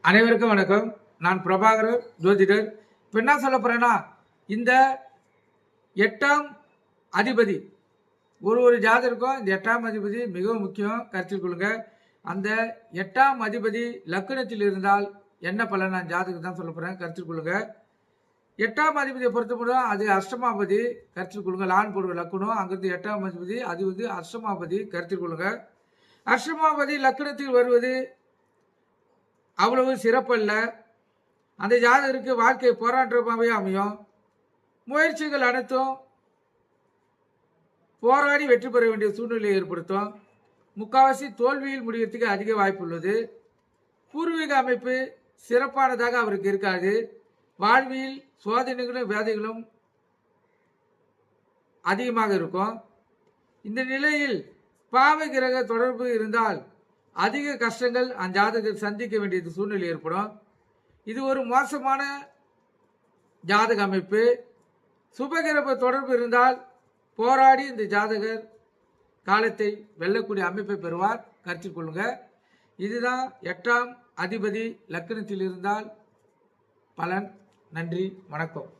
அனைவருக்கும் வணக்கம். நான் பிரபாகர் ஜோதிடர். இப்போ என்ன சொல்ல போறேன்னா, இந்த 8ஆம் அதிபதி ஒரு ஜாதகருக்கும் இந்த 8ஆம் அதிபதி மிகவும் முக்கியம், கருத்தில் கொள்ளுங்க. அந்த 8ஆம் அதிபதி லக்னத்தில் இருந்தால் என்ன பலன், நான் ஜாதகம் தான் சொல்ல போறேன், கருத்தில் கொள்ளுங்க. 8ஆம் அதிபதியை பொறுத்தப்படும் அது அஷ்டமாபதி, கருத்தில் கொள்ளுங்க. லான் போடுற லக்னம், அங்கிருந்து 8ஆம் அதிபதி அது அஷ்டமாபதி, கருத்தில் கொள்ளுங்க. அஷ்டமாபதி லக்னத்தில் வருவது அவ்வளவு சிறப்பல்ல. அந்த ஜாதகருக்கு வாழ்க்கை போராட்டமாகவே அமையும். முயற்சிகள் அனைத்தும் போராடி வெற்றி பெற வேண்டிய சூழ்நிலையை ஏற்படுத்தும். முக்காவாசி தோல்வியில் முடிவதற்கு அதிக வாய்ப்பு உள்ளது. பூர்வீக அமைப்பு சிறப்பானதாக அவருக்கு இருக்காது. வாழ்வில் சோதனைகளும் வேதைகளும் அதிகமாக இருக்கும். இந்த நிலையில் பாவ கிரக தொடர்பு இருந்தால் அதிக கஷ்டங்கள் அந்த ஜாதகர் சந்திக்க வேண்டியது சூழ்நிலை ஏற்படும். இது ஒரு மோசமான ஜாதக அமைப்பு. சுபகிரக தொடர்பு இருந்தால் போராடி இந்த ஜாதகர் காலத்தை வெல்லக்கூடிய அமைப்பை பெறுவார், கருத்தில் கொள்ளுங்க. இதுதான் 8ஆம் அதிபதி லக்னத்தில் இருந்தால் பலன். நன்றி, வணக்கம்.